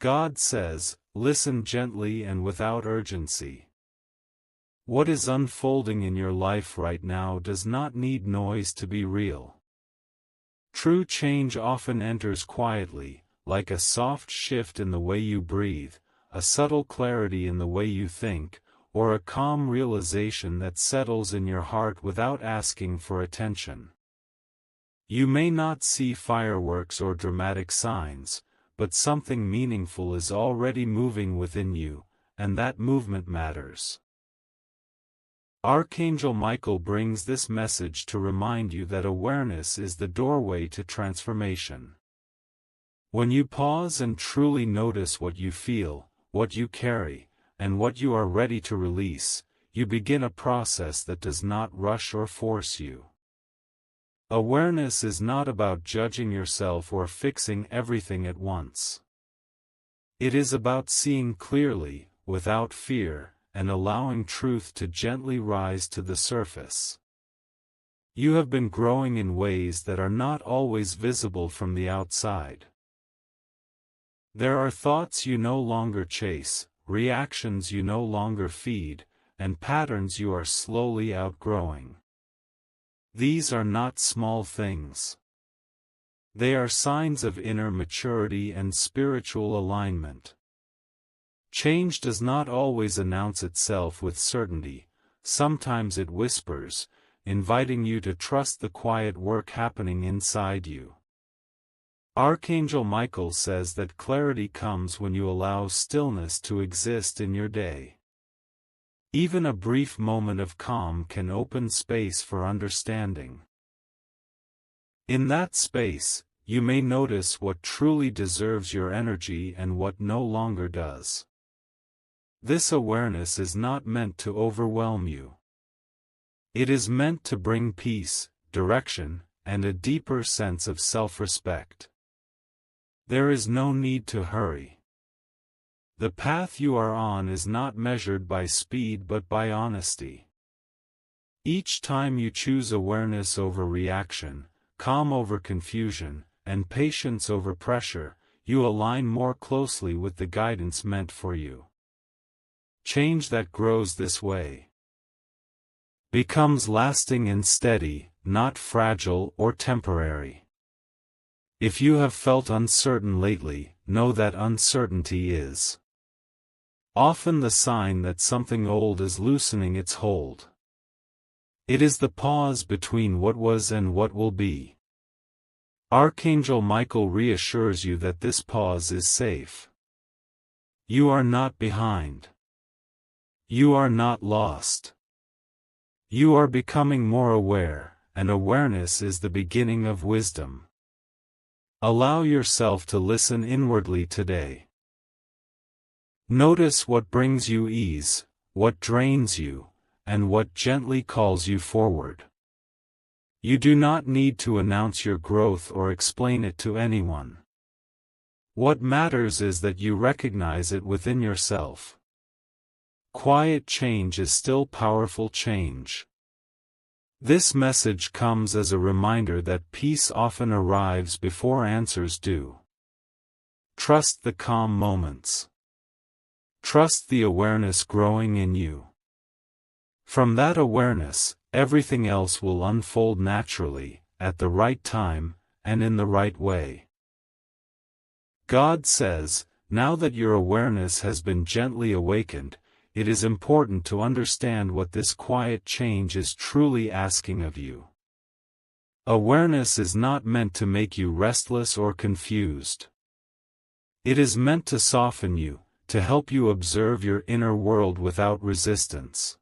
God says, listen gently and without urgency. What is unfolding in your life right now does not need noise to be real. True change often enters quietly, like a soft shift in the way you breathe, a subtle clarity in the way you think, or a calm realization that settles in your heart without asking for attention. You may not see fireworks or dramatic signs, but something meaningful is already moving within you, and that movement matters. Archangel Michael brings this message to remind you that awareness is the doorway to transformation. When you pause and truly notice what you feel, what you carry, and what you are ready to release, you begin a process that does not rush or force you. Awareness is not about judging yourself or fixing everything at once. It is about seeing clearly, without fear, and allowing truth to gently rise to the surface. You have been growing in ways that are not always visible from the outside. There are thoughts you no longer chase, reactions you no longer feed, and patterns you are slowly outgrowing. These are not small things. They are signs of inner maturity and spiritual alignment. Change does not always announce itself with certainty, sometimes it whispers, inviting you to trust the quiet work happening inside you. Archangel Michael says that clarity comes when you allow stillness to exist in your day. Even a brief moment of calm can open space for understanding. In that space, you may notice what truly deserves your energy and what no longer does. This awareness is not meant to overwhelm you. It is meant to bring peace, direction, and a deeper sense of self-respect. There is no need to hurry. The path you are on is not measured by speed but by honesty. Each time you choose awareness over reaction, calm over confusion, and patience over pressure, you align more closely with the guidance meant for you. Change that grows this way becomes lasting and steady, not fragile or temporary. If you have felt uncertain lately, know that uncertainty is often the sign that something old is loosening its hold. It is the pause between what was and what will be. Archangel Michael reassures you that this pause is safe. You are not behind. You are not lost. You are becoming more aware, and awareness is the beginning of wisdom. Allow yourself to listen inwardly today. Notice what brings you ease, what drains you, and what gently calls you forward. You do not need to announce your growth or explain it to anyone. What matters is that you recognize it within yourself. Quiet change is still powerful change. This message comes as a reminder that peace often arrives before answers do. Trust the calm moments. Trust the awareness growing in you. From that awareness, everything else will unfold naturally, at the right time, and in the right way. God says, now that your awareness has been gently awakened, it is important to understand what this quiet change is truly asking of you. Awareness is not meant to make you restless or confused. It is meant to soften you, to help you observe your inner world without resistance.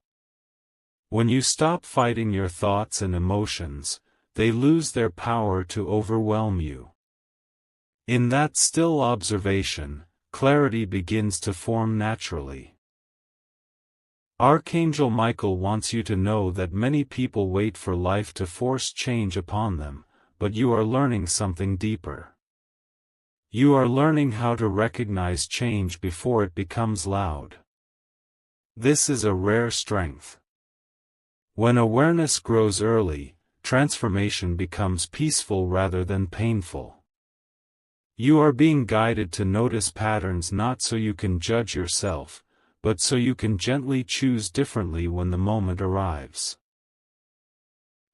When you stop fighting your thoughts and emotions, they lose their power to overwhelm you. In that still observation, clarity begins to form naturally. Archangel Michael wants you to know that many people wait for life to force change upon them, but you are learning something deeper. You are learning how to recognize change before it becomes loud. This is a rare strength. When awareness grows early, transformation becomes peaceful rather than painful. You are being guided to notice patterns not so you can judge yourself, but so you can gently choose differently when the moment arrives.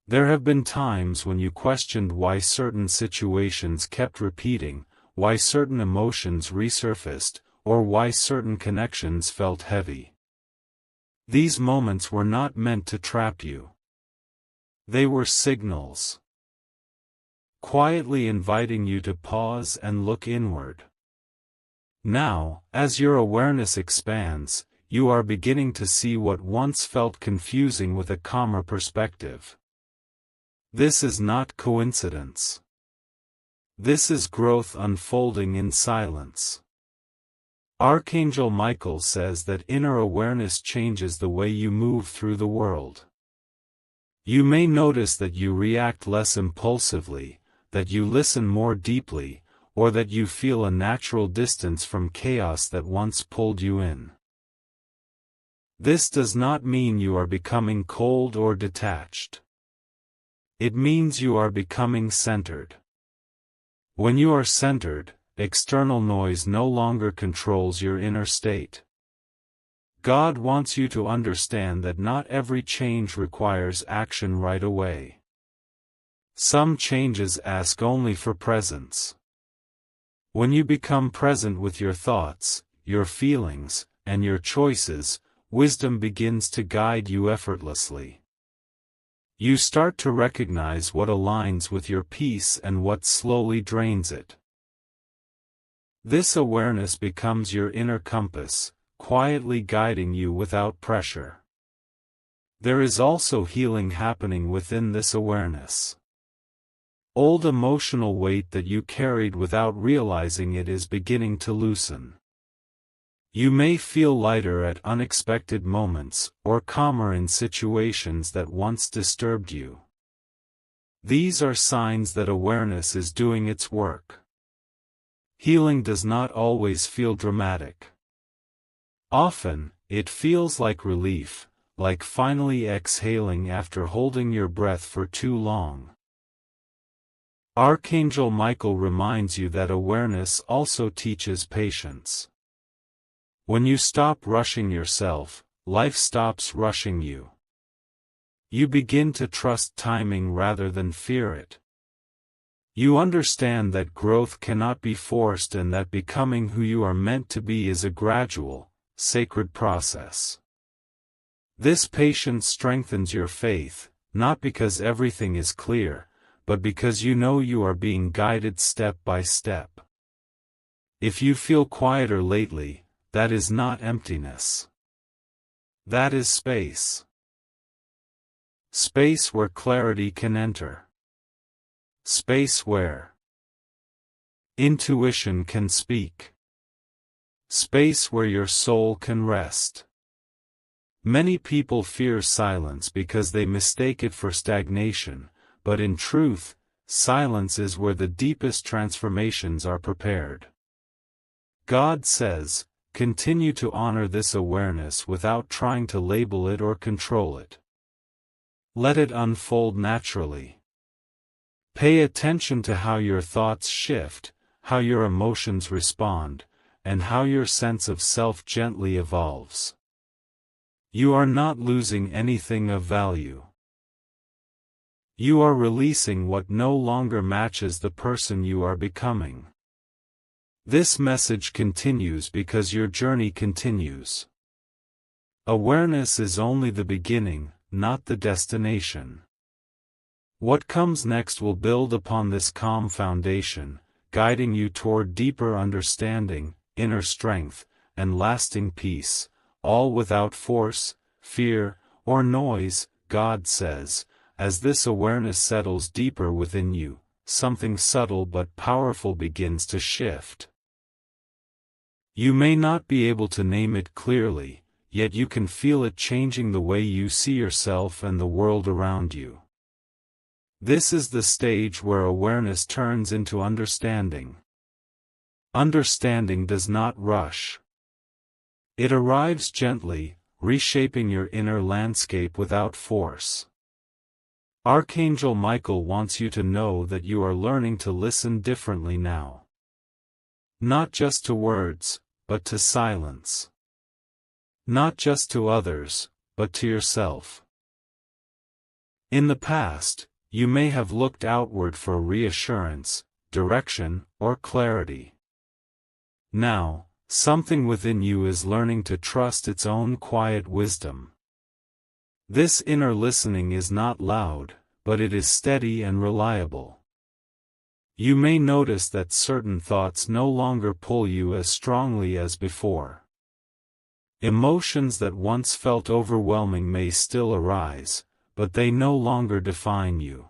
There have been times when you questioned why certain situations kept repeating, why certain emotions resurfaced, or why certain connections felt heavy. These moments were not meant to trap you. They were signals, quietly inviting you to pause and look inward. Now, as your awareness expands, you are beginning to see what once felt confusing with a calmer perspective. This is not coincidence. This is growth unfolding in silence. Archangel Michael says that inner awareness changes the way you move through the world. You may notice that you react less impulsively, that you listen more deeply, or that you feel a natural distance from chaos that once pulled you in. This does not mean you are becoming cold or detached. It means you are becoming centered. When you are centered, external noise no longer controls your inner state. God wants you to understand that not every change requires action right away. Some changes ask only for presence. When you become present with your thoughts, your feelings, and your choices, wisdom begins to guide you effortlessly. You start to recognize what aligns with your peace and what slowly drains it. This awareness becomes your inner compass, quietly guiding you without pressure. There is also healing happening within this awareness. Old emotional weight that you carried without realizing it is beginning to loosen. You may feel lighter at unexpected moments, or calmer in situations that once disturbed you. These are signs that awareness is doing its work. Healing does not always feel dramatic. Often, it feels like relief, like finally exhaling after holding your breath for too long. Archangel Michael reminds you that awareness also teaches patience. When you stop rushing yourself, life stops rushing you. You begin to trust timing rather than fear it. You understand that growth cannot be forced and that becoming who you are meant to be is a gradual, sacred process. This patience strengthens your faith, not because everything is clear, but because you know you are being guided step by step. If you feel quieter lately, that is not emptiness. That is space. Space where clarity can enter. Space where intuition can speak. Space where your soul can rest. Many people fear silence because they mistake it for stagnation, but in truth, silence is where the deepest transformations are prepared. God says, continue to honor this awareness without trying to label it or control it. Let it unfold naturally. Pay attention to how your thoughts shift, how your emotions respond, and how your sense of self gently evolves. You are not losing anything of value. You are releasing what no longer matches the person you are becoming. This message continues because your journey continues. Awareness is only the beginning, not the destination. What comes next will build upon this calm foundation, guiding you toward deeper understanding, inner strength, and lasting peace, all without force, fear, or noise. God says, as this awareness settles deeper within you, something subtle but powerful begins to shift. You may not be able to name it clearly, yet you can feel it changing the way you see yourself and the world around you. This is the stage where awareness turns into understanding. Understanding does not rush. It arrives gently, reshaping your inner landscape without force. Archangel Michael wants you to know that you are learning to listen differently now. Not just to words, but to silence. Not just to others, but to yourself. In the past, you may have looked outward for reassurance, direction, or clarity. Now, something within you is learning to trust its own quiet wisdom. This inner listening is not loud, but it is steady and reliable. You may notice that certain thoughts no longer pull you as strongly as before. Emotions that once felt overwhelming may still arise, but they no longer define you.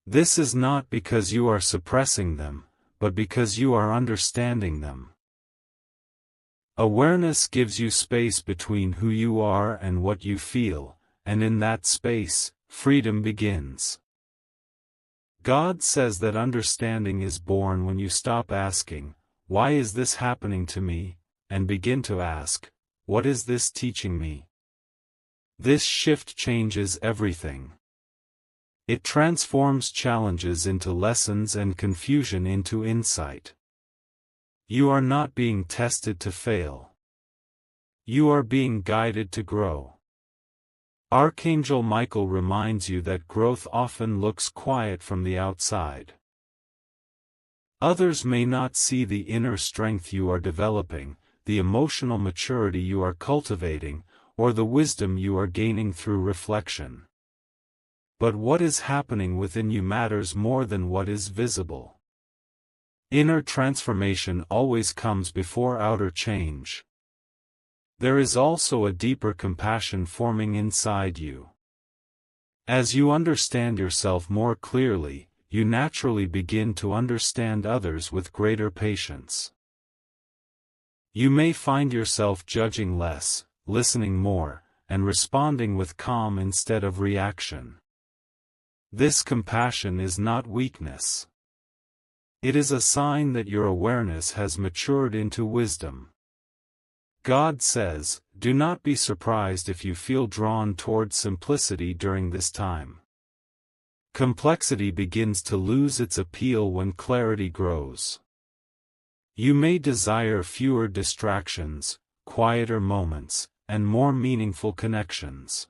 This is not because you are suppressing them, but because you are understanding them. Awareness gives you space between who you are and what you feel, and in that space, freedom begins. God says that understanding is born when you stop asking, "Why is this happening to me?" and begin to ask, "What is this teaching me?" This shift changes everything. It transforms challenges into lessons and confusion into insight. You are not being tested to fail. You are being guided to grow. Archangel Michael reminds you that growth often looks quiet from the outside. Others may not see the inner strength you are developing, the emotional maturity you are cultivating, or the wisdom you are gaining through reflection. But what is happening within you matters more than what is visible. Inner transformation always comes before outer change. There is also a deeper compassion forming inside you. As you understand yourself more clearly, you naturally begin to understand others with greater patience. You may find yourself judging less, listening more, and responding with calm instead of reaction. This compassion is not weakness. It is a sign that your awareness has matured into wisdom. God says, "Do not be surprised if you feel drawn toward simplicity during this time." Complexity begins to lose its appeal when clarity grows. You may desire fewer distractions, quieter moments, and more meaningful connections.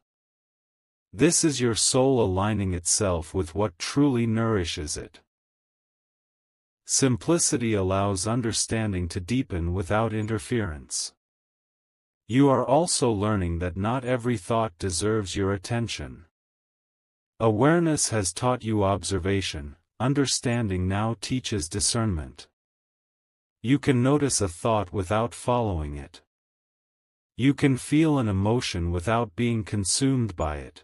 This is your soul aligning itself with what truly nourishes it. Simplicity allows understanding to deepen without interference. You are also learning that not every thought deserves your attention. Awareness has taught you observation, understanding now teaches discernment. You can notice a thought without following it. You can feel an emotion without being consumed by it.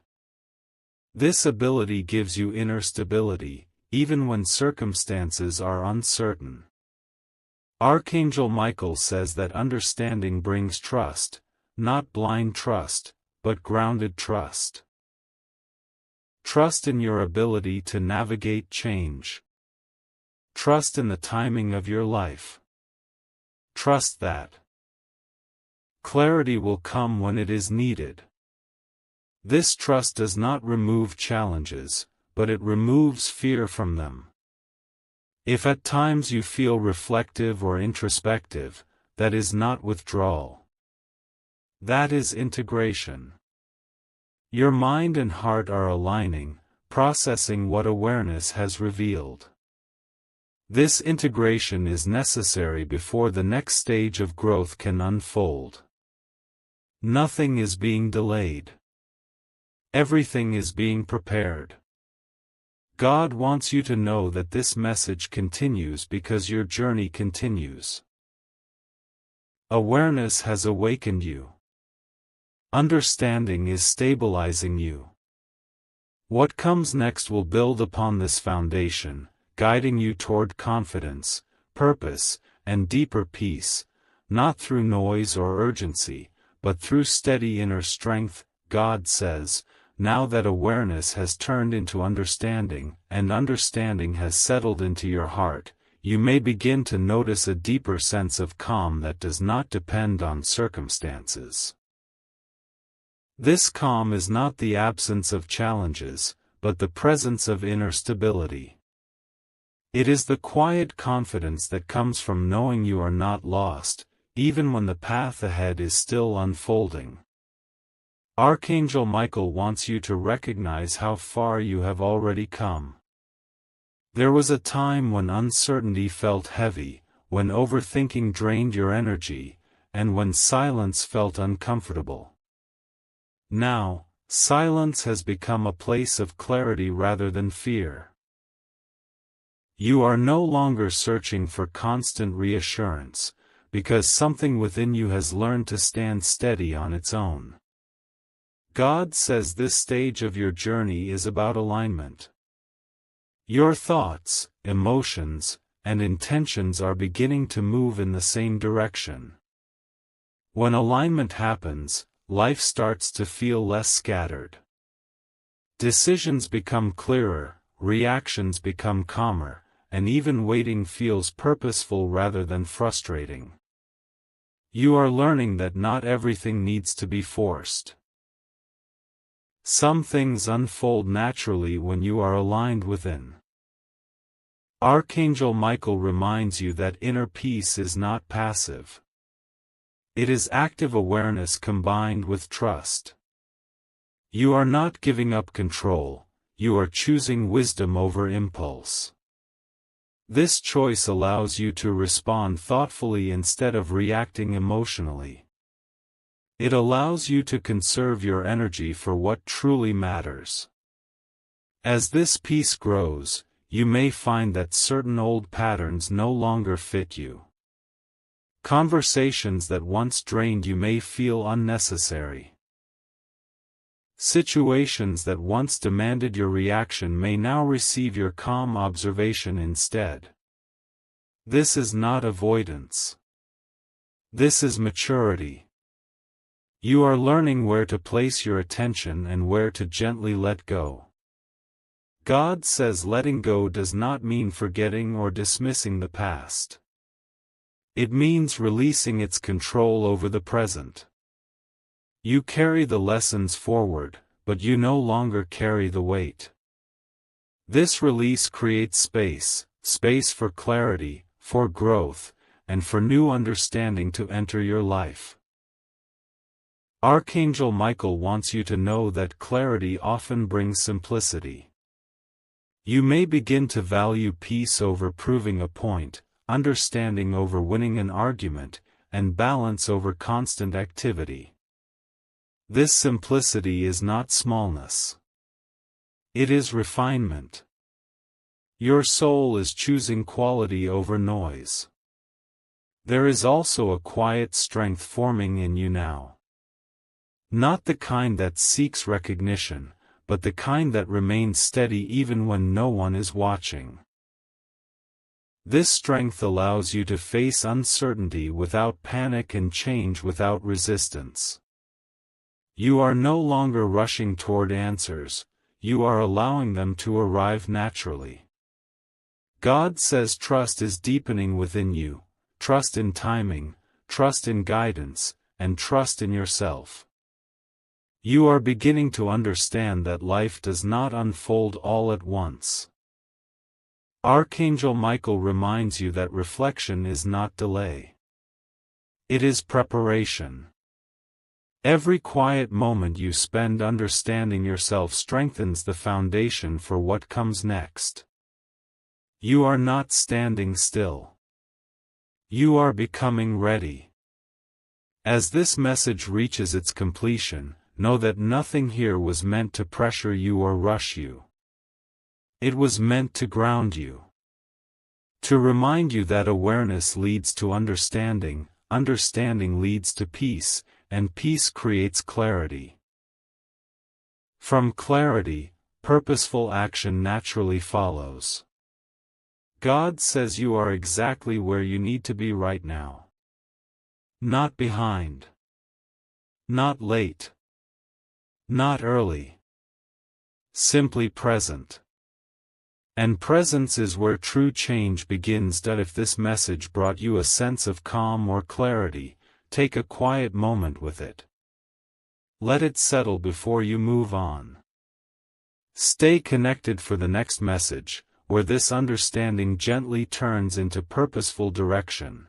This ability gives you inner stability, even when circumstances are uncertain. Archangel Michael says that understanding brings trust, not blind trust, but grounded trust. Trust in your ability to navigate change. Trust in the timing of your life. Trust that clarity will come when it is needed. This trust does not remove challenges, but it removes fear from them. If at times you feel reflective or introspective, that is not withdrawal. That is integration. Your mind and heart are aligning, processing what awareness has revealed. This integration is necessary before the next stage of growth can unfold. Nothing is being delayed. Everything is being prepared. God wants you to know that this message continues because your journey continues. Awareness has awakened you. Understanding is stabilizing you. What comes next will build upon this foundation, guiding you toward confidence, purpose, and deeper peace, not through noise or urgency, but through steady inner strength. God says, now that awareness has turned into understanding, and understanding has settled into your heart, you may begin to notice a deeper sense of calm that does not depend on circumstances. This calm is not the absence of challenges, but the presence of inner stability. It is the quiet confidence that comes from knowing you are not lost, even when the path ahead is still unfolding. Archangel Michael wants you to recognize how far you have already come. There was a time when uncertainty felt heavy, when overthinking drained your energy, and when silence felt uncomfortable. Now, silence has become a place of clarity rather than fear. You are no longer searching for constant reassurance, because something within you has learned to stand steady on its own. God says this stage of your journey is about alignment. Your thoughts, emotions, and intentions are beginning to move in the same direction. When alignment happens, life starts to feel less scattered. Decisions become clearer, reactions become calmer, and even waiting feels purposeful rather than frustrating. You are learning that not everything needs to be forced. Some things unfold naturally when you are aligned within. Archangel Michael reminds you that inner peace is not passive. It is active awareness combined with trust. You are not giving up control, you are choosing wisdom over impulse. This choice allows you to respond thoughtfully instead of reacting emotionally. It allows you to conserve your energy for what truly matters. As this peace grows, you may find that certain old patterns no longer fit you. Conversations that once drained you may feel unnecessary. Situations that once demanded your reaction may now receive your calm observation instead. This is not avoidance. This is maturity. You are learning where to place your attention and where to gently let go. God says letting go does not mean forgetting or dismissing the past. It means releasing its control over the present. You carry the lessons forward, but you no longer carry the weight. This release creates space for clarity, for growth, and for new understanding to enter your life. Archangel Michael wants you to know that clarity often brings simplicity. You may begin to value peace over proving a point, understanding over winning an argument, and balance over constant activity. This simplicity is not smallness. It is refinement. Your soul is choosing quality over noise. There is also a quiet strength forming in you now. Not the kind that seeks recognition, but the kind that remains steady even when no one is watching. This strength allows you to face uncertainty without panic and change without resistance. You are no longer rushing toward answers, you are allowing them to arrive naturally. God says trust is deepening within you, trust in timing, trust in guidance, and trust in yourself. You are beginning to understand that life does not unfold all at once. Archangel Michael reminds you that reflection is not delay. It is preparation. Every quiet moment you spend understanding yourself strengthens the foundation for what comes next. You are not standing still. You are becoming ready. As this message reaches its completion, know that nothing here was meant to pressure you or rush you. It was meant to ground you. To remind you that awareness leads to understanding, understanding leads to peace, and peace creates clarity. From clarity, purposeful action naturally follows. God says you are exactly where you need to be right now. Not behind. Not late. Not early. Simply present. And presence is where true change begins. If this message brought you a sense of calm or clarity, take a quiet moment with it. Let it settle before you move on. Stay connected for the next message, where this understanding gently turns into purposeful direction.